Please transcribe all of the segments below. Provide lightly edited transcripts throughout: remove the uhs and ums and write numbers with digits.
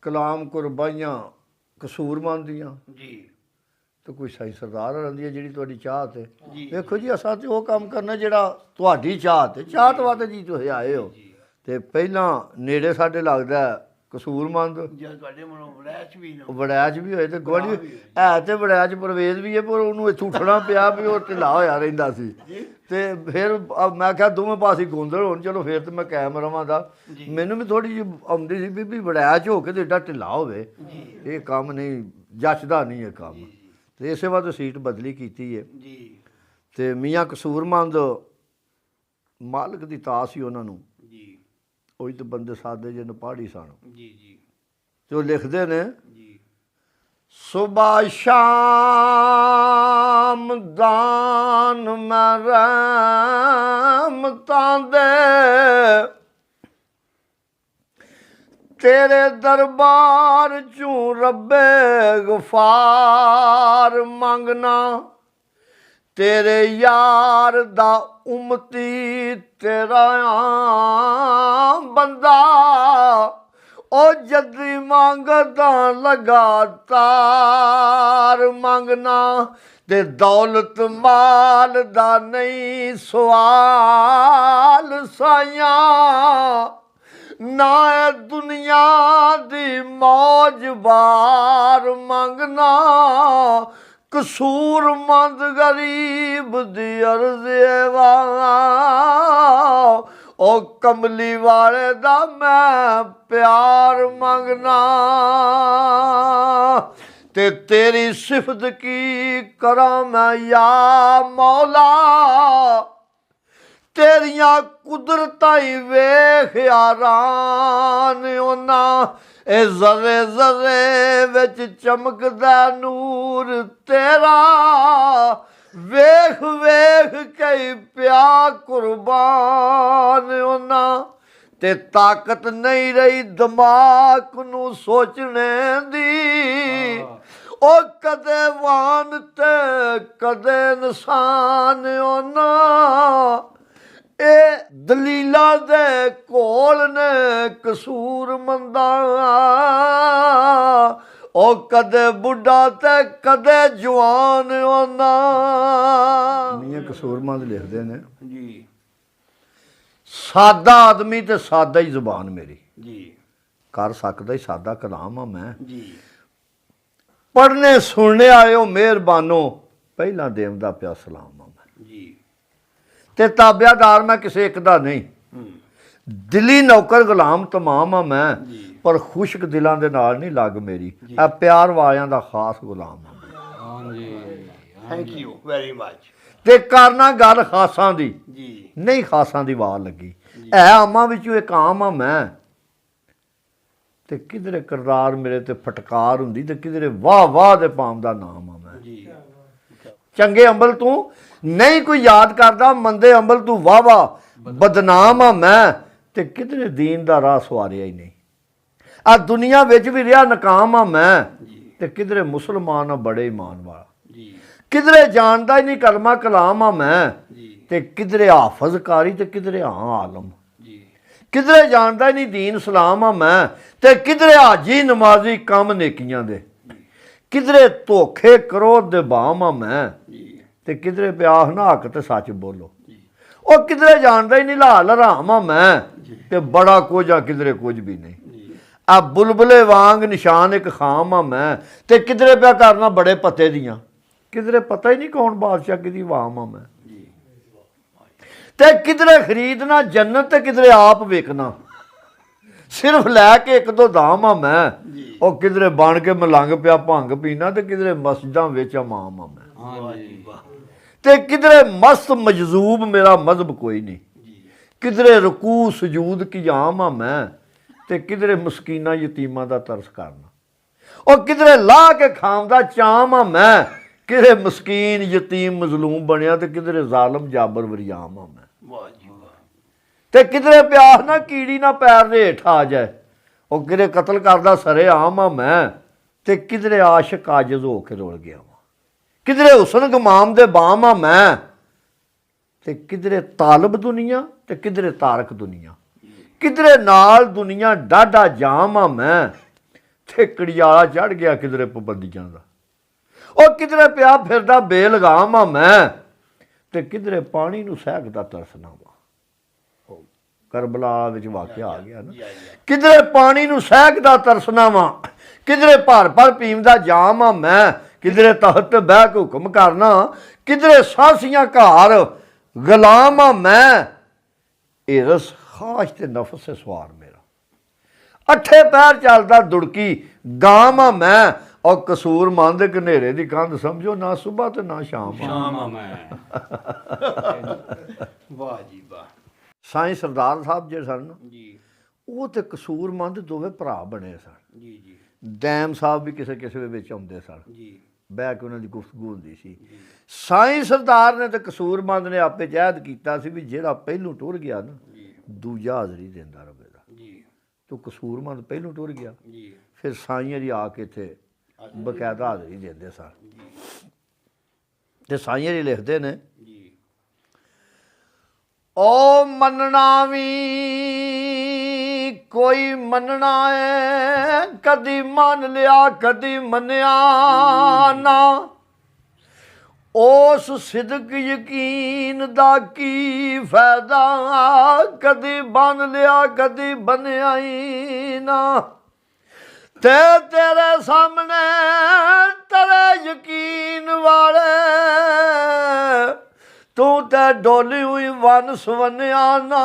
कलाम कुरबाइयां कसूरमंद दियां जी तो कोई साई सरदार रही है जी थोड़ी चाहत है जी देखो जी असा तो वो काम करना जोड़ा थोड़ी चाहत है चाहत वास्ते जी तुम आए हो तो पहला नेड़े साढ़े लगता है कसूरमंद जब ਤੁਹਾਡੇ ਮਨੋਂ ਵੜੈਚ ਵੀ ਨਾ वड़ैच भी होए तो गुआढ़ी है तो वड़ैच परवेज भी है पर उन्होंने इत्थों उठना पिया भी वो ढिला होया रहिंदा सी ते फिर मैं क्या दोवें पासे गोंदल होण चलो फिर तो मैं कायम रवां मैनू भी थोड़ी जी आउंदी सी भी वड़ैच हो के तो एडा ढिला होवे ये काम नहीं जचदा नहीं है काम तो इसे वास्ते सीट बदली कीती है ਜੀ ते मियाँ कसूरमंद मालक दी तास ही उन्होंने ਜੀ ਉਹੀ तो बंदे सादे जिन पहाड़ी सन ਜੀ ਜੀ ते वो लिखते ने ਜੀ सुबह शाम दान मैं रहमतां दे तेरे दरबार चूं रब्बे गफार मंगना तेरे यार दा उमती तेरा बंदा ओ जदी मंगदा लगातार मंगना ते दौलत माल दा नहीं सवाल साइयां ना है दुनिया दी मौज बार मंगना कसूरमंद गरीब दी अर्ज़ वा ओ कमली वाले दा मैं प्यार मंगना ते तेरी सिफत की करा मैं या मौला तेरियां कुदरतां ही वेख यारान ओना ए जरे जरे विच चमकदा नूर तेरा वेख वेख कई प्या कुर्बान ओना ते ताकत नहीं रही दिमाग नू सोचने दी ओ कदे वान ते कदे इंसान ओना ए दलीला दे कोल ने कसूरमंदा ओ कदे बुढ़ा ते कदे जवान ओना मियां कसूरमंद लिखते ने जी सादा आदमी ते सादा ही जुबान मेरी जी कर सकदा ही सादा कलाम आ मैं जी पढ़ने सुनने आयो मेहरबानो पहला देवदा पिया सलाम आ मैं जी ते ताबियादार मैं किसी एक दा नहीं दिली नौकर गुलाम तमाम आ मैं पर खुशक दिलों के नाल नहीं लग मेरी आ प्यार वालियां दा खास गुलाम आ थैंक यू वेरी मच ते करना गल खासां दी जी नहीं खासां दी वार लगी है आमां विचों एक आम आ मैं ते किधरे करदार मेरे ते फटकार हुंदी ते किधरे वाह वाह दे पाम दा नाम आ मैं जी चंगे अंबल तू नहीं कोई याद करदा मंदे अंबल तू वाह वाह बदनाम आ मैं ते किधरे दीन दा राह सवारिया ही नहीं आ दुनिया विच भी रहा नकाम आ मैं ते किधरे मुसलमान आ बड़े ईमान वाला जी किधरे जानदा ही नहीं कलमा कलाम आ मैं जी ते किधरे हाफज कारी ते किधरे हाँ आलम जी किधरे जानदा ही नहीं दीन सलाम आ मैं ते किधरे हाजी नमाजी कम नेकियां दे किधरे धोखे क्रोध दे बाम आ मैं जी ते किधरे प्याह ना हक ते सच बोलो ओ किधरे जानदा ही नहीं लाल हराम आ मैं ते बड़ा कुछ आ किधरे कुछ भी नहीं आ बुलबुले वांग निशान एक खाम आ मैं ते किधरे प्या करना बड़े पते दियां किधरे पता ही नहीं कौन बादशाह किदी वाम आ मैं ते किधरे खरीदना जन्नत ते किधरे आप वेखना सिर्फ लैके एक दो दाम आ मैं ओ किधरे बन के मलंग पिया भंग पीना ते किधरे मस्जिदां विच इमाम आ मैं वाह जी वाह ते किधरे मस्त मजजूब मेरा मजहब कोई नहीं किधरे रुकू सजूद की आम आ मैं ते किधरे मस्कीना यतीमां दा तरस करना और किधरे ला के खांदा चाम आ मैं किधरे मस्कीन यतीम मजलूम बनया ते किधरे जालम जाबर वरियाम आ मैं वाह जी वाह ते किधरे प्यास ना कीड़ी ना पैर दे हेठ आ जाए और किधरे कतल करदा सरे आम आ मैं ते किधरे आशिक आजिज हो के रुल गया वा किधरे हुसन गमाम दे बाम आ मैं ते किधरे तालब दुनिया ते किधरे तारक दुनिया किधरे नाल दुनिया डाढा जाम आ मैं ਇੱਥੇ ਕੜਿਆਲਾ ਚੜ ਗਿਆ ਕਿਧਰੇ ਪਾਬੰਦੀਆਂ ਦਾ। ਉਹ ਕਿਧਰੇ ਪਿਆ ਫਿਰਦਾ ਬੇਲਗਾਮ ਆ ਮੈਂ, ਤੇ ਕਿਧਰੇ ਪਾਣੀ ਨੂੰ ਸਹਿਕਦਾ ਤਰਸਣਾ ਵਾ। ਉਹ ਕਰਬਲਾ ਵਿੱਚ ਵਾਕਿਆ ਆ ਗਿਆ ਨਾ, ਕਿਧਰੇ ਪਾਣੀ ਨੂੰ ਸਹਿਕਦਾ ਤਰਸਣਾ ਵਾ, ਕਿਧਰੇ ਭਰ ਭਰ ਪੀਣ ਦਾ ਜਾਮ ਆ ਮੈਂ, ਕਿਧਰੇ ਤਖਤ ਤੇ ਬਹਿ ਕੇ ਹੁਕਮ ਕਰਨਾ, ਕਿਧਰੇ ਸਾਸੀਆਂ ਘਰ ਗੁਲਾਮ ਆ ਮੈਂ। ਇਹ ਰਸ ਖਾਸ਼ ਤੇ ਨਫਸ ਹੈ ਸਵਾਰ ਮੇਰਾ, ਅੱਠੇ ਪੈਰ ਚੱਲਦਾ ਦੁੜਕੀ ਗਾਮ ਆ ਮੈਂ। ਔਰ ਕਸੂਰ ਮੰਦ ਘਨੇਰੇ ਦੀ ਕੰਧ ਸਮਝੋ, ਨਾ ਸੁਬਹ ਤੇ ਨਾ ਸ਼ਾਮ ਸ਼ਾਮ ਮੈਂ ਵਾਹ ਜੀ ਵਾਹ। ਸਾਈਂ ਸਰਦਾਰ ਸਾਹਿਬ ਜਿਹੜੇ ਸਨ ਨਾ, ਜੀ ਉਹ ਤੇ ਕਸੂਰ ਮੰਦ ਦੋਵੇਂ ਭਰਾ ਬਣੇ ਸਨ। ਜੀ ਜੀ ਦੈਮ ਸਾਹਿਬ ਵੀ ਕਿਸੇ ਕਿਸੇ ਦੇ ਵਿੱਚ ਆਉਂਦੇ ਸਨ, ਜੀ ਬਹਿ ਕੇ ਉਹਨਾਂ ਦੀ ਗੁਫ਼ਤਗੂ ਹੁੰਦੀ ਸੀ। ਸਾਈਂ ਸਰਦਾਰ ਨੇ ਤੇ ਕਸੂਰਮੰਦ ਨੇ ਆਪੇ ਜਹਿਦ ਕੀਤਾ ਸੀ ਵੀ ਜਿਹੜਾ ਪਹਿਲੋਂ ਟੁਰ ਗਿਆ ਨਾ, ਜੀ ਦੂਜਾ ਹਾਜ਼ਰੀ ਦਿੰਦਾ ਰਵੇਗਾ। ਜੀ ਤੂੰ ਕਸੂਰਮੰਦ ਪਹਿਲੋਂ ਟੁਰ ਗਿਆ, ਜੀ ਫਿਰ ਸਾਈਆਂ ਜੀ ਆ ਕੇ ਇੱਥੇ ਬਕਾਇਦਾ ਹਾਜ਼ਰੀ ਦਿੰਦੇ ਸਨ। ਤੇ ਸਾਈਆਂ ਜੀ ਲਿਖਦੇ ਨੇ, ਜੀ ਓ ਮੰਨਣਾ ਵੀ ਕੋਈ ਮੰਨਣਾ ਏ, ਕਦੀ ਮੰਨ ਲਿਆ ਕਦੀ ਮੰਨਿਆ ਨਾ। ਉਸ ਸਿਦਕ ਯਕੀਨ ਦਾ ਕੀ ਫਾਇਦਾ, ਕਦੀ ਬਣ ਲਿਆ ਕਦੀ ਬਣਿਆ ਹੀ ਨਾ। ਤੇ ਤੇਰੇ ਸਾਹਮਣੇ ਤੇਰੇ ਯਕੀਨ ਵਾਲੇ, ਤੂੰ ਤੇ ਡੋਲੀ ਹੋਈ ਵਨ ਸਵੰਨਿਆ ਨਾ।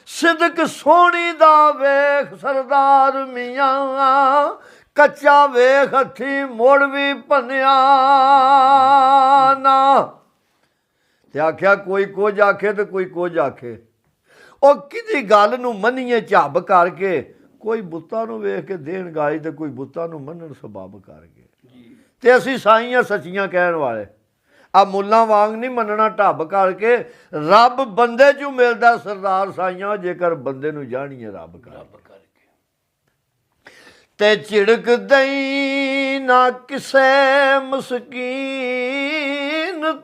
ਸਿਦਕ ਸੋਹਣੀ ਦਾ ਵੇਖ ਸਰਦਾਰ ਮੀਆਂ, ਕੱਚਾ ਵੇਖ ਹੱਥੀ ਮੁੜ ਵੀ ਭੰਨਿਆ ਨਾ। ਤੇ ਆਖਿਆ ਕੋਈ ਕੁਝ ਆਖੇ ਤੇ ਕੋਈ ਕੁਝ ਆਖੇ, ਉਹ ਕਿਹਦੀ ਗੱਲ ਨੂੰ ਮੰਨੀਏ ਝੱਬ ਕਰਕੇ। ਕੋਈ ਬੁੱਤਾਂ ਨੂੰ ਵੇਖ ਕੇ ਦੇਣ ਗਾਲੀ ਤੇ ਕੋਈ ਬੁੱਤਾਂ ਨੂੰ ਮੰਨਣ ਸਬਬ ਕਰਕੇ। ਤੇ ਅਸੀਂ ਸਾਈਆਂ ਸੱਚੀਆਂ ਕਹਿਣ ਵਾਲੇ, ਆ ਮੁੱਲਾਂ ਵਾਂਗ ਨਹੀਂ ਮੰਨਣਾ ਢੱਬ ਕਰਕੇ। ਰੱਬ ਬੰਦੇ 'ਚੋਂ ਮਿਲਦਾ ਸਰਦਾਰ ਸਾਈਆਂ, ਜੇਕਰ ਬੰਦੇ ਨੂੰ ਜਾਣੀਏ ਰੱਬ ਕਰਕੇ। ਤੇ ਝਿੜਕ ਦਈ ਨਾ ਕਿਸੇ ਮਸਕੀਨ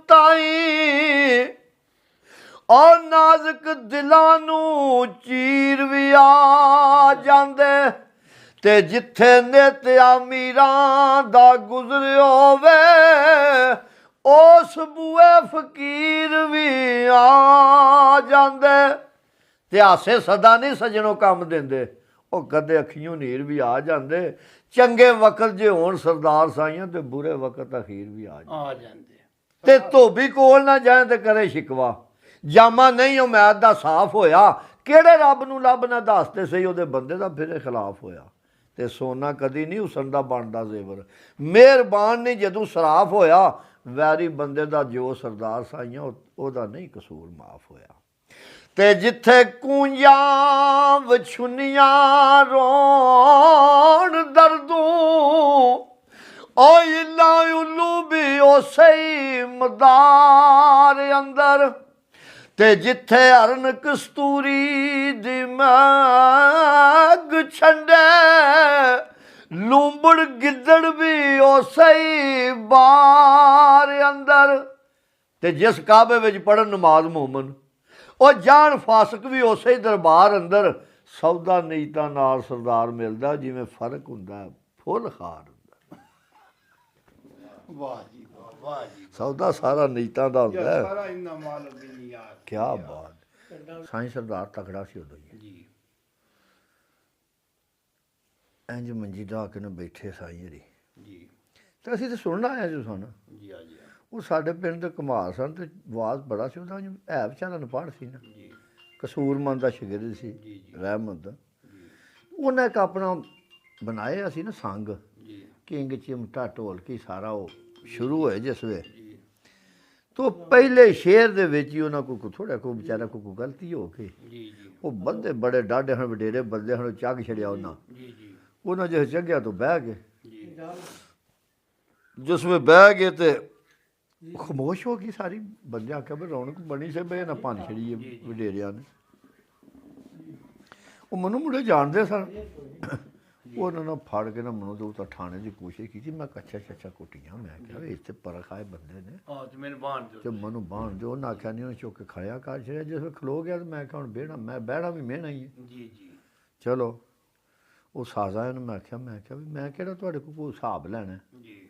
ਤਾਈ, ਔਰ ਨਾਜ਼ੁਕ ਦਿਲਾਂ ਨੂੰ ਚੀਰ ਵੀ ਆ ਜਾਂਦੇ। ਤੇ ਜਿੱਥੇ ਨਿਤ ਅਮੀਰਾਂ ਦਾ ਗੁਜ਼ਰਿਓ ਵੇ, ਉਸ ਬੂਏ ਫਕੀਰ ਵੀ ਆ ਜਾਂਦੇ। ਤੇ ਹਾਸੇ ਸਦਾ ਨਹੀਂ ਸਜਣੋਂ ਕੰਮ ਦਿੰਦੇ, ਉਹ ਕਦੇ ਅੱਖੀਓਂ ਨੀਰ ਵੀ ਆ ਜਾਂਦੇ। ਚੰਗੇ ਵਕਤ ਜੇ ਹੋਣ ਸਰਦਾਰ ਸਾਈਆਂ, ਤੇ ਬੁਰੇ ਵਕਤ ਅਖੀਰ ਵੀ ਆ ਜਾਂਦੇ। ਤੇ ਧੋਬੀ ਕੋਲ ਨਾ ਜਾਏ ਤੇ ਕਰੇ ਸ਼ਿਕਵਾ। ਜਾਮਾ ਨਹੀਂ ਉਮੈਦ ਦਾ ਸਾਫ਼ ਹੋਇਆ, ਕਿਹੜੇ ਰੱਬ ਨੂੰ ਲੱਭ ਨਾ ਦੱਸਦੇ ਸਹੀ, ਉਹਦੇ ਬੰਦੇ ਦਾ ਫਿਰੇ ਖਿਲਾਫ ਹੋਇਆ। ਤੇ ਸੋਨਾ ਕਦੀ ਨਹੀਂ ਹੁਸਨ ਦਾ ਬਣਦਾ ਜ਼ੇਵਰ, ਮਿਹਰਬਾਨ ਨਹੀਂ ਜਦੋਂ ਸਰਾਫ ਹੋਇਆ। ਵੈਰੀ ਬੰਦੇ ਦਾ ਜੋ ਸਰਦਾਰ ਸਾਈਆਂ, ਉਹਦਾ ਨਹੀਂ ਕਸੂਰ ਮਾਫ ਹੋਇਆ। ਤੇ ਜਿੱਥੇ ਕੂੰਜਾਂ ਵਿਛੁੰਨੀਆਂ ਰੋਣ ਦਰਦੂ, ਓ ਇਲਾ ਉੱਲੂ ਵੀ ਉਸੇ ਹੀ ਮਦਾਰ ਅੰਦਰ। ਤੇ ਜਿੱਥੇ ਹਰਨ ਕਸਤੂਰੀ ਦੀ ਮੈਗ ਛੰਡੇ, ਲੂੰਬੜ ਗਿੱਦੜ ਵੀ ਉਸੇ ਹੀ ਬਾਰ ਅੰਦਰ। ਤੇ ਜਿਸ ਕਾਬੇ ਵਿੱਚ ਪੜਨ ਨਮਾਜ਼ ਮੁਹੰਮਦ, ਉਹ ਜਾਣ ਫਾਸਕ ਵੀ ਉਸੇ ਹੀ ਦਰਬਾਰ ਅੰਦਰ। ਸੌਦਾ ਨੀਤਾਂ ਨਾਲ ਸਰਦਾਰ ਮਿਲਦਾ, ਜਿਵੇਂ ਫਰਕ ਹੁੰਦਾ ਫੁੱਲ ਖਾਰ ਹੁੰਦਾ। ਵਾਹ ਜੀ ਵਾਹ ਜੀ। ਸੌਦਾ ਸਾਰਾ ਨੀਤਾਂ ਦਾ ਹੁੰਦਾ ਹੈ। ਸਾਰਾ ਇੰਨਾ ਮਾਲ ਵੀ ਨਹੀਂ ਯਾਰ। ਕੀ ਬਾਤ। ਸਾਈਂ ਸਰਦਾਰ ਤਕੜਾ ਸੀ ਉਦੋਂ ਜੀ। ਇੰਜ ਮੰਜੀ ਢਾ ਕੇ ਨਾ ਬੈਠੇ ਸਾਈਂ ਜੀ। ਜੀ ਤੇ ਅਸੀਂ ਤਾਂ ਸੁਣਨ ਆਇਆ ਜੋ ਸਨ। ਜੀ ਆ ਜੀ। ਉਹ ਸਾਡੇ ਪਿੰਡ ਦੇ ਕਮਾਲ ਸਨ, ਤੇ ਆਵਾਜ਼ ਬੜਾ ਸੀ ਉਹਦਾ, ਹੈ ਵਿਚਾਰਾ ਅਨਪੜ੍ਹ ਸੀ ਨਾ। ਜੀ ਕਸੂਰਮੰਦ ਦਾ ਸ਼ਾਗਿਰਦ ਸੀ, ਜੀ ਰਹਿਮਤ ਦਾ। ਉਹਨੇ ਇੱਕ ਆਪਣਾ ਬਣਾਇਆ ਸੀ ਨਾ ਸੰਗ, ਜੀ ਕਿੰਗ ਚਿਮਟਾ ਢੋਲਕੀ ਸਾਰਾ ਉਹ ਸ਼ੁਰੂ ਹੋਏ ਜਿਸ ਵੇ। ਜੀ ਤੋ ਪਹਿਲੇ ਸ਼ੇਰ ਦੇ ਵਿੱਚ ਹੀ ਉਹਨਾਂ ਕੋਲ ਥੋੜਾ ਕੋ ਵਿਚਾਰਾ ਕੋਈ ਗਲਤੀ ਹੋ ਗਈ। ਜੀ ਜੀ ਉਹ ਬੰਦੇ ਬੜੇ ਡਾਢੇ ਹਨ, ਵਡੇਰੇ ਬੰਦੇ ਹਨ, ਚੱਗ ਛੜਿਆ ਉਹਨਾਂ। ਜੀ ਜੀ ਉਹਨਾਂ ਜੇ ਚੱਗਿਆ ਤੋਂ ਬਹਿ ਗਏ। ਜੀ ਜਿਸ ਵੇ ਬਹਿ ਗਏ ਤੇ ਖਾਮੋਸ਼ ਹੋ ਗਈ ਸਾਰੀ। ਬੰਦੇ ਆਖਿਆ ਵੀ ਰੌਣਕ ਬਣੀ ਸੇ ਬਈ ਨਾ ਭੰਨ ਛੜੀ ਵਡੇਰਿਆਂ ਨੇ। ਉਹ ਮੈਨੂੰ ਮੁੰਡੇ ਜਾਣਦੇ ਸਨ। ਉਹਨਾਂ ਨੂੰ ਫੜ ਕੇ ਨਾ ਮੈਨੂੰ ਤੇ ਤਾਂ ਠਾਣੇ ਦੀ ਕੋਸ਼ਿਸ਼ ਕੀਤੀ। ਮੈਂ ਕੱਛਾ ਛੱਛਾ ਕੁੱਟੀਆਂ। ਮੈਂ ਕਿਹਾ ਵੀ ਇੱਥੇ ਪਰਖ ਆਏ ਬੰਦੇ ਨੇ, ਆ ਤੇ ਮੈਨੂੰ ਬਾਣ ਦਿਓ। ਤੇ ਮੈਨੂੰ ਬਾਣ ਦਿਓ। ਉਹਨਾਂ ਆਖਿਆ ਨਹੀਂ, ਉਹਨੇ ਚੁੱਕ ਕੇ ਖੜਿਆ ਕਰ ਛੜਿਆ। ਜਿਸ ਵੇ ਖਲੋ ਗਿਆ ਤੇ ਮੈਂ ਕਿਹਾ ਹੁਣ ਬਹਿਣਾ, ਮੈਂ ਬਹਿਣਾ ਵੀ ਮਿਹਣਾ ਹੀ ਹੈ। ਜੀ ਜੀ ਚਲੋ ਉਹ ਸਾਜ਼ਾ ਨੂੰ ਮੈਂ ਆਖਿਆ ਵੀ ਮੈਂ ਕਿਹੜਾ ਤੁਹਾਡੇ ਕੋਲ ਕੋਈ ਹਿਸਾਬ ਲੈਣਾ ਹੈ? ਜੀ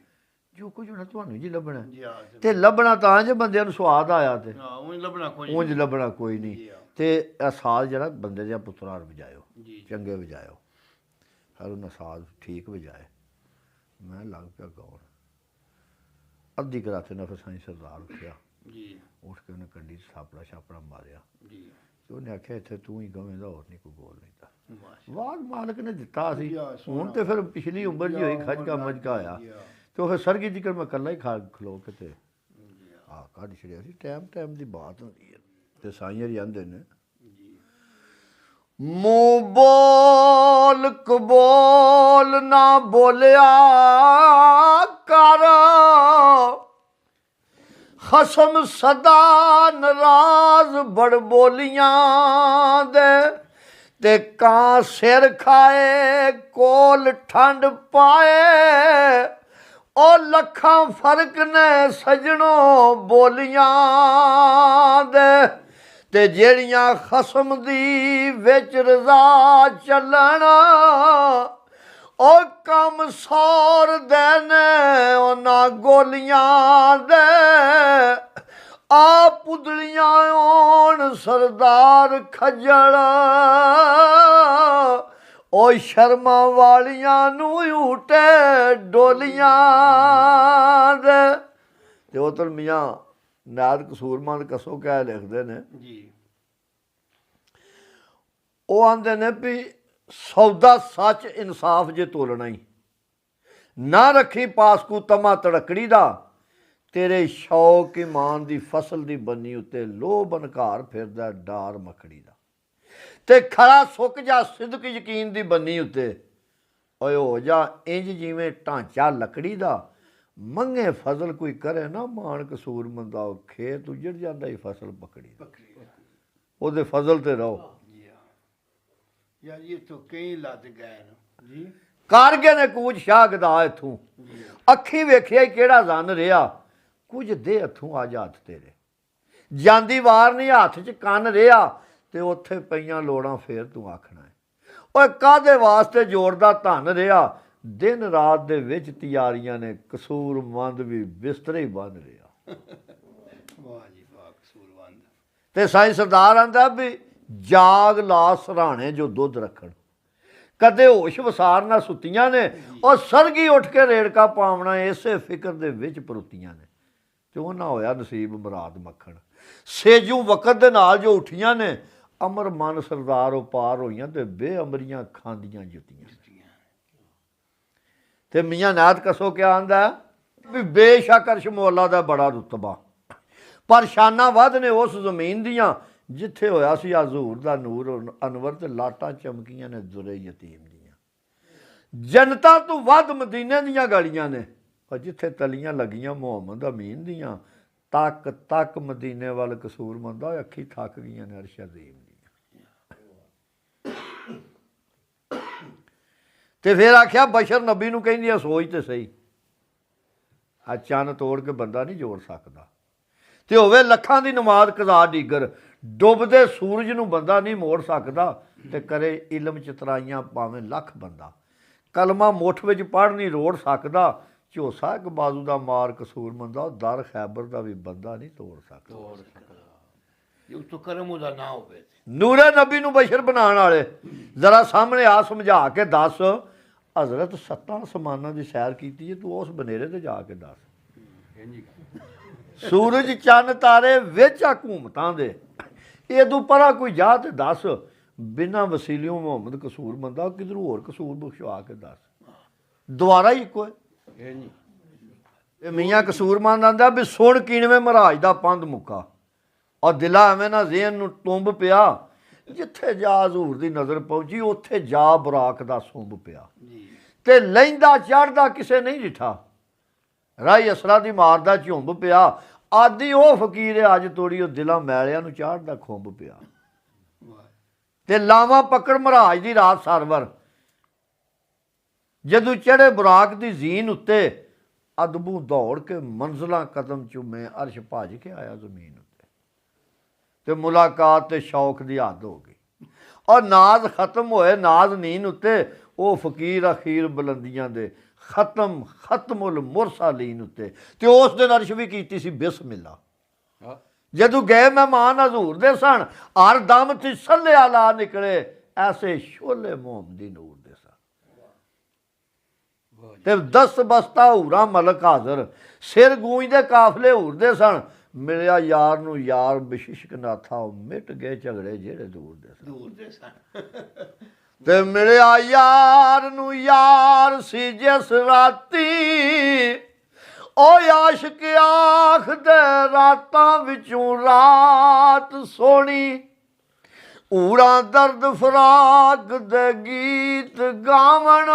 ਜੋ ਕੁਝ ਹੋਣਾ ਤੁਹਾਨੂੰ ਜੀ ਲੱਭਣਾ ਹੈ। ਜੀ ਆ ਤੇ ਲੱਭਣਾ ਤਾਂ ਜੇ ਬੰਦਿਆਂ ਨੂੰ ਸਵਾਦ ਆਇਆ ਤੇ ਉਹ ਲੱਭਣਾ ਕੋਈ ਉਂਝ ਲੱਭਣਾ ਕੋਈ ਨਹੀਂ। ਜੀ ਆ ਤੇ ਇਹ ਸਾਜ਼ ਜਿਹੜਾ ਬੰਦੇ ਦੇ ਪੁੱਤਰਾਂ ਵਜਾਇਓ, ਜੀ ਚੰਗੇ ਵਜਾਇਓ। ਫਿਰ ਉਹਨਾਂ ਸਾਜ਼ ਠੀਕ ਵਜਾਏ। ਮੈਂ ਲੱਗ ਪਿਆ ਗਾਉਣ। ਅੱਧੀ ਕਰਾਤੇ ਨਾ ਫਿਰ ਸਾਈਂ ਸਰਦਾਰ ਉੱਠਿਆ, ਜੀ ਉੱਠ ਕੇ ਉਹਨੇ ਕੰਢੀ 'ਚ ਛਾਪੜਾ ਛਾਪੜਾ ਮਾਰਿਆ ਜੀ ਤੇ ਉਹਨੇ ਆਖਿਆ ਇੱਥੇ ਤੂੰ ਹੀ ਗਵੇਂਦਾ, ਹੋਰ ਨਹੀਂ ਕੋਈ ਬੋਲ ਨਹੀਂ ਤਾਂ। ਮਾਸ਼ਾ ਵਾਦ ਮਾਲਕ ਨੇ ਦਿੱਤਾ ਸੀ। ਵਧੀਆ, ਹੁਣ ਤੇ ਫਿਰ ਪਿਛਲੀ ਉਮਰ ਜੀ ਹੋਈ, ਖਜਕਾ ਮਜਕਾ ਹੋਇਆ ਤੇ ਉਹ ਫਿਰ ਸਰਗੀ ਜਿਕਰ ਮੈਂ ਇਕੱਲਾ ਹੀ ਖਲੋ ਕੇ ਤੇ ਆ ਕੱਢ ਛੜਿਆ ਸੀ। ਟਾਈਮ ਦੀ ਬਾਤ ਹੁੰਦੀ ਹੈ। ਤੇ ਸਾਈਂ ਹਰੀ ਆਂਦੇ ਨੇ ਮੂੰਹ ਬੋਲ ਕਬੋਲ ਨਾ ਬੋਲਿਆ ਕਰ, ਖਸਮ ਸਦਾ ਨਾਰਾਜ਼ ਬੜ ਬੋਲੀਆਂ ਦੇ, ਤੇ ਕਾਂ ਸਿਰ ਖਾਏ ਕੋਲ ਠੰਡ ਪਾਏ, ਉਹ ਲੱਖਾਂ ਫਰਕ ਨੇ ਸਜਣੋ ਬੋਲੀਆਂ ਦੇ, ਤੇ ਜਿਹੜੀਆਂ ਖਸਮ ਦੀ ਵਿੱਚ ਰਜ਼ਾ ਚੱਲਣ, ਉਹ ਕੰਮ ਸੌਰ ਦੇ ਨੇ ਉਹਨਾਂ ਗੋਲੀਆਂ ਦੇ, ਆ ਪੁਦਲੀਆਂ ਆਉਣ ਸਰਦਾਰ ਖੱਜਲ, ਉਹ ਸ਼ਰਮਾਂ ਵਾਲੀਆਂ ਨੂੰ ਝੂਟੇ ਡੋਲੀਆਂ ਦੇ। ਤੇ ਉਹ ਤਾਂ ਮੀਆਂ ਨਾਦ ਕਸੂਰਮੰਦ ਕਸੋ ਕਹਿ ਲਿਖਦੇ ਨੇ ਜੀ ਉਹ ਆਂਦੇ ਨੇ ਵੀ ਸੌਦਾ ਸੱਚ ਇਨਸਾਫ ਜੇ ਤੋਲਣਾ ਹੀ, ਨਾ ਰੱਖੀ ਪਾਸ ਕੂ ਤਮਾ ਤੜਕੜੀ ਦਾ, ਤੇਰੇ ਸ਼ੌਕ ਇਮਾਨ ਦੀ ਫਸਲ ਦੀ ਬੰਨੀ ਉੱਤੇ ਲੋਹ ਬਨਕਾਰ ਫਿਰਦਾ ਡਾਰ ਮੱਖੜੀ ਦਾ, ਤੇ ਖਰਾ ਸੁੱਕ ਜਾ ਸਿਦਕ ਯਕੀਨ ਦੀ ਬੰਨੀ ਉੱਤੇ, ਓਏ ਹੋ ਜਾ ਇੰਜ ਜਿਵੇਂ ਢਾਂਚਾ ਲੱਕੜੀ ਦਾ, ਮੰਗੇ ਫਜ਼ਲ ਕੋਈ ਕਰੇ ਨਾ ਮਾਣ ਕਸੂਰ ਮੰਦਾ, ਖੇਤ ਉਜੜ ਜਾਂਦਾ ਹੀ ਫਸਲ ਪਕੜੀ ਦਾ, ਉਹਦੇ ਫਜ਼ਲ ਤੇ ਰਹੋ। ਯਾਰ ਇਹ ਤੋਂ ਕਈ ਲੱਦ ਗਏ ਨੇ ਜੀ। ਕਰ ਗਏ ਨੇ ਕੂਚ ਸ਼ਾਹ ਗਦਾ ਇੱਥੋਂ, ਅੱਖੀ ਵੇਖਿਆ ਹੀ ਕਿਹੜਾ ਜ਼ਨ ਰਿਹਾ, ਕੁਝ ਦੇ ਹੱਥੋਂ ਆ ਜਾ ਹੱਥ ਤੇਰੇ, ਜਾਂਦੀ ਵਾਰ ਨਹੀਂ ਹੱਥ 'ਚ ਕੰਨ ਰਿਹਾ, ਤੇ ਉੱਥੇ ਪਈਆਂ ਲੋੜਾਂ ਫੇਰ ਤੂੰ ਆਖਣਾ ਹੈ, ਓਏ ਕਾਹਦੇ ਵਾਸਤੇ ਜੋੜਦਾ ਧਨ ਰਿਹਾ, ਦਿਨ ਰਾਤ ਦੇ ਵਿੱਚ ਤਿਆਰੀਆਂ ਨੇ, ਕਸੂਰਮੰਦ ਵੀ ਬਿਸਤਰੇ ਹੀ ਬੰਨ ਰਿਹਾ। ਵਾਹ ਜੀ ਵਾਹ ਕਸੂਰਵੰਦ। ਤੇ ਸਾਈਂ ਸਰਦਾਰ ਆਂਦਾ ਵੀ ਜਾਗ ਲਾ ਸਰਾਣੇ ਜੋ ਦੁੱਧ ਰੱਖਣ, ਕਦੇ ਹੋਸ਼ ਵਸਾਰ ਨਾ ਸੁੱਤੀਆਂ ਨੇ, ਉਹ ਸਰਗੀ ਉੱਠ ਕੇ ਰੇੜਕਾ ਪਾਵਣਾ ਇਸੇ ਫਿਕਰ ਦੇ ਵਿੱਚ ਪਰੁੱਤੀਆਂ ਨੇ, ਤੇ ਉਹ ਨਾ ਹੋਇਆ ਨਸੀਬ ਮੁਰਾਦ ਮੱਖਣ, ਸੇਜੂ ਵਕਤ ਦੇ ਨਾਲ ਜੋ ਉੱਠੀਆਂ ਨੇ, ਅਮਰ ਮਨ ਸਰਦਾਰ ਉਹ ਪਾਰ ਹੋਈਆਂ, ਤੇ ਬੇਅਮਰੀਆਂ ਖਾਂਦੀਆਂ ਜੁੱਤੀਆਂ। ਤੇ ਮੀਆਂ ਨਾਦ ਕਸੋ ਕਿਆ ਆਂਦਾ ਵੀ ਬੇਸ਼ੱਕ ਅਰਸ਼ ਮੌਲਾ ਦਾ ਬੜਾ ਰੁਤਬਾ, ਪਰ ਸ਼ਾਨਾਂ ਵੱਧ ਨੇ ਉਸ ਜ਼ਮੀਨ ਦੀਆਂ, ਜਿੱਥੇ ਹੋਇਆ ਸੀ ਹਜ਼ੂਰ ਦਾ ਨੂਰ ਅਨਵਰ, ਤੇ ਲਾਟਾਂ ਚਮਕੀਆਂ ਨੇ ਦੁਰੇ ਯਤੀਮ ਦੀਆਂ, ਜਨਤਾ ਤੋਂ ਵੱਧ ਮਦੀਨੇ ਦੀਆਂ ਗਲੀਆਂ ਨੇ, ਔਰ ਜਿੱਥੇ ਤਲੀਆਂ ਲੱਗੀਆਂ ਮੁਹੰਮਦ ਅਮੀਨ ਦੀਆਂ, ਤੱਕ ਤੱਕ ਮਦੀਨੇ ਵੱਲ ਕਸੂਰ ਮੰਦਾ, ਅੱਖੀ ਥੱਕ ਗਈਆਂ ਨੇ ਅਰਸ਼ ਅਜ਼ੀਮ ਦੀਆਂ। ਤੇ ਫਿਰ ਆਖਿਆ ਬਸ਼ਰ ਨਬੀ ਨੂੰ ਕਹਿੰਦੀ ਆ ਸੋਚ ਤੇ ਸਹੀ, ਆ ਚੰਨ ਤੋੜ ਕੇ ਬੰਦਾ ਨਹੀਂ ਜੋੜ ਸਕਦਾ, ਤੇ ਹੋਵੇ ਲੱਖਾਂ ਦੀ ਨਮਾਜ਼ ਕਜ਼ਾ ਡੀਗਰ, ਡੁੱਬਦੇ ਸੂਰਜ ਨੂੰ ਬੰਦਾ ਨਹੀਂ ਮੋੜ ਸਕਦਾ, ਤੇ ਕਰੇ ਇਲਮ ਚਤਰਾਈਆਂ ਭਾਵੇਂ ਲੱਖ ਬੰਦਾ, ਕਲਮਾ ਮੁੱਠ ਵਿੱਚ ਪੜ੍ਹ ਨਹੀਂ ਰੋੜ ਸਕਦਾ, ਝੋਸਾ ਇੱਕ ਬਾਜ਼ੂ ਦਾ ਮਾਰ ਕਸੂਰ ਮੰਦਾ, ਉਹ ਦਰ ਖੈਬਰ ਦਾ ਵੀ ਬੰਦਾ ਨਹੀਂ ਤੋੜ ਸਕਦਾ। ਉਸ ਤੋਂ ਕਰਮ ਉਹਦਾ ਨਾ ਹੋਵੇ। ਨੂਰੇ ਨਬੀ ਨੂੰ ਬਸ਼ਰ ਬਣਾਉਣ ਵਾਲੇ ਜ਼ਰਾ ਸਾਹਮਣੇ ਆ ਸਮਝਾ ਕੇ ਦੱਸ, ਹਜ਼ਰਤ 7 ਅਸਮਾਨਾਂ ਦੀ ਸੈਰ ਕੀਤੀ ਹੈ, ਤੂੰ ਉਸ ਬਨੇਰੇ ਤੇ ਜਾ ਕੇ ਦੱਸ, ਸੂਰਜ ਚੰਨ ਤਾਰੇ ਵਿੱਚ ਆ ਘੂਮਤਾਂ ਦੇ, ਇਹਦੂ ਪਰਾ ਕੋਈ ਜਾ ਤੇ ਦੱਸ, ਬਿਨਾਂ ਵਸੀਲਿਓਂ ਮੁਹੰਮਦ ਕਸੂਰ ਮੰਦਾ, ਕਿਧਰੋਂ ਹੋਰ ਕਸੂਰ ਬਖਸ਼ਵਾ ਕੇ ਦੱਸ, ਦੁਆਰਾ ਹੀ ਇੱਕੋ ਹੈ। ਇਹ ਮੀਆਂ ਕਸੂਰਮੰਦ ਆਂਦਾ ਵੀ ਸੁਣ ਕੀਣਵੇਂ ਮਹਾਰਾਜ ਦਾ ਪੰਧ ਮੁੱਕਾ, ਔਰ ਦਿਲਾ ਐਵੇਂ ਨਾ ਜ਼ੇਨ ਨੂੰ ਟੁੰਬ ਪਿਆ, ਜਿੱਥੇ ਜਾ ਹਜ਼ੂਰ ਦੀ ਨਜ਼ਰ ਪਹੁੰਚੀ, ਉੱਥੇ ਜਾ ਬੁਰਾਕ ਦਾ ਸੁੰਬ ਪਿਆ, ਤੇ ਲਹਿੰਦਾ ਚੜ੍ਹਦਾ ਕਿਸੇ ਨਹੀਂ ਡਿਠਾ, ਰਾਈ ਅਸਰਾ ਦੀ ਮਾਰਦਾ ਝੁੰਬ ਪਿਆ, ਆਦਿ ਉਹ ਫਕੀਰ ਅੱਜ ਤੋੜੀ, ਉਹ ਦਿਲਾਂ ਮੈਲਿਆਂ ਨੂੰ ਚਾੜਦਾ ਖੁੰਬ ਪਿਆ, ਤੇ ਲਾਵਾਂ ਪਕੜ ਮਹਾਰਾਜ ਦੀ ਰਾਤ ਸਰਵਰ, ਜਦੋਂ ਚੜ੍ਹੇ ਬੁਰਾਕ ਦੀ ਜ਼ੀਨ ਉੱਤੇ, ਅਦਬੂ ਦੌੜ ਕੇ ਮੰਜ਼ਲਾਂ ਕਦਮ ਚੁੰਮੇ, ਅਰਸ਼ ਭੱਜ ਕੇ ਆਇਆ ਜ਼ਮੀਨ ਉੱਤੇ, ਤੇ ਮੁਲਾਕਾਤ ਤੇ ਸ਼ੌਕ ਦੀ ਹੱਦ ਹੋ ਗਈ, ਔਰ ਨਾਜ਼ ਖਤਮ ਹੋਏ, ਨਾਜ਼ ਨੀਨ ਉੱਤੇ, ਉਹ ਫਕੀਰ ਅਖੀਰ ਬੁਲੰਦੀਆਂ ਦੇ ਖਤਮੁਲ ਮੁਰਸਲੀਨ ਉੱਤੇ ਤੇ ਉਸ ਦਿਨ ਅਰਸ਼ ਵੀ ਕੀਤੀ ਸੀ ਬਿਸਮਿਲ੍ਲਾ। ਜਦੋਂ ਗਏ ਮਹਿਮਾਨ ਹਜ਼ੂਰ ਦੇ ਸਨ, ਹਰ ਦਮ ਤੇ ਸੱਲੇ ਆਲਾ ਨਿਕਲੇ ਐਸੇ ਸ਼ੋਲੇ ਮੁਹੰਮਦੀ ਨੂਰ ਦੇ ਸਨ। ਤੇ 10 ਬਸਤਾ ਹੂਰਾ ਮਲਕ ਹਾਜ਼ਰ, ਸਿਰ ਗੂੰਜਦੇ ਕਾਫਲੇ ਹੂਰਦੇ ਸਨ। ਮਿਲਿਆ ਯਾਰ ਨੂੰ ਯਾਰ ਬਿਸ਼ਿਸ਼ਕ ਨਾ ਥਾ, ਉਹ ਮਿਟ ਗਏ ਝਗੜੇ ਜਿਹੜੇ ਦੂਰ ਦੇ ਸਨ। ਤੇ ਮਿਲਿਆ ਯਾਰ ਨੂੰ ਯਾਰ ਸੀ ਜਿਸ ਰਾਤੀ, ਉਹ ਆਸ਼ਿਕ ਆਖਦੇ ਰਾਤਾਂ ਵਿੱਚੋਂ ਰਾਤ ਸੋਹਣੀ। ਊੜਾ ਦਰਦ ਫਰਾਕ ਦੇ ਗੀਤ ਗਾਵਣ,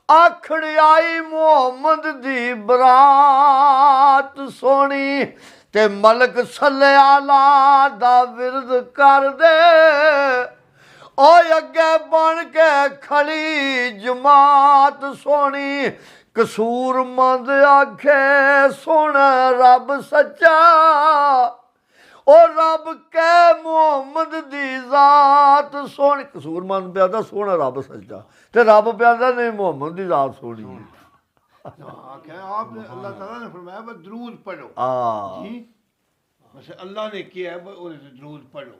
ਆਖੜ ਆਈ ਮੁਹੰਮਦ ਦੀ ਬਰਾਤ ਸੋਹਣੀ। ਤੇ ਮਲਕ ਸੱਲੇ ਆਲਾ ਦਾ ਵਿਰਦ ਕਰਦੇ, ਓਏ ਅੱਗੇ ਬਣ ਕੇ ਖੜੀ ਜਮਾਤ ਸੋਹਣੀ। ਕਸੂਰਮੰਦ ਆਖੇ ਸੋਹਣਾ ਰੱਬ ਸੱਚਾ, ਉਹ ਰੱਬ ਕਹਿ ਮੁਹੰਮਦ ਦੀ ਜ਼ਾਤ ਸੋਹਣੀ। ਕਸੂਰਮੰਦ ਪਿਆਦਾ ਸੋਹਣਾ ਰੱਬ ਸੱਚਾ, ਤੇ ਰੱਬ ਪਿਆਦਾ ਨਹੀਂ ਮੁਹੰਮਦ ਦੀ ਜ਼ਾਤ ਸੋਹਣੀ। आप अल्लाह ताला ने फरमाया बस दरूद पढ़ो जी, बस अल्लाह ने किया है और दरूद पढ़ो,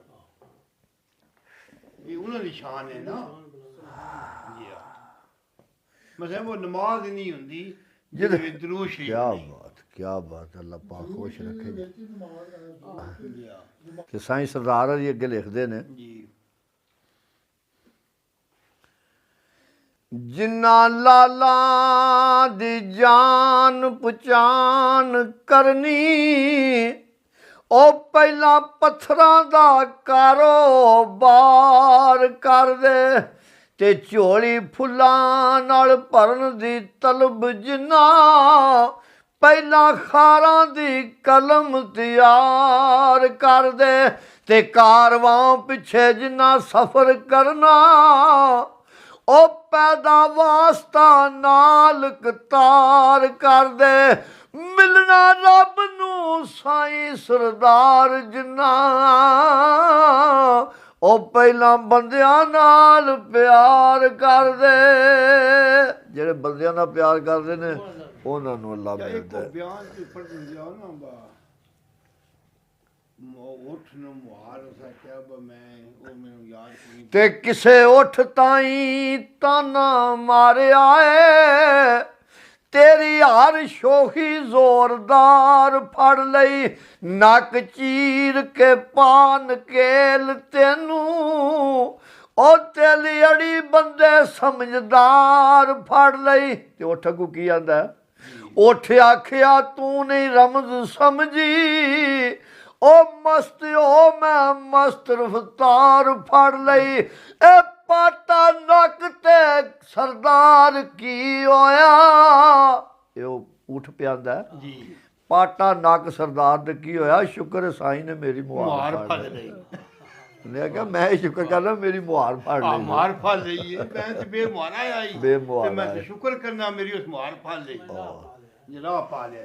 ये उन्होंने शान है ना जी। मतलब वो नमाज नहीं होती जिहदे विच दरूद शरीफ। क्या बात अल्लाह पाक खुश रखे जी। कि साईं सरदार जी अगे लिखते ने जी, जिन्ना लाला दी जान पहचान करनी, ओ पहला पत्थरां दा कारोबार कर दे। ते झोली फुल्लां नाल भरन दी तलब जिन्ना, पहला खारां दी कलम तैयार कर दे। ते कारवां पिछे जिन्ना सफर करना, ओ पैदा वास्ता नाल कतार कर दे। मिलना रब नू साईं सरदार जिन्ना, ओ पहला बंदियां नाल प्यार कर दे। जेड़े बंदियां नाल प्यार करदे ने उन्हां नू अल्लाह मिलदा है। बयान की पढ़ दिया ना बा उठ न मुहार सा क्या बा मैं वो मैनू याद नहीं। ते किसे उठ ताई ताना मारिया है, तेरी हर शोखी जोरदार फड़ लई। नक चीर के पान केल तेनू, ओ तेली अड़ी बंदे समझदार फड़ लई। ते उठ को की आंदा है, उठ आखिया तू नहीं रमज समझी, ओ मस्त हो मैं मस्त रफ्तार फड़ लई। ए पाटा नक ते सरदार की होया, ये उठ पियांदा जी। पाटा नक सरदार दे की होया, शुक्र साईं ने मेरी मुहार मुहार फड़ फड़ लई। मैं क्या मैं शुक्र करना मेरी मुहार फड़ लई। मुहार फड़ लई है, मैं ते बेमुहार आई बेमुहार ते मैं आया। तो शुक्र करना मेरी उस मुहार फड़ लई, जरा पा लिया।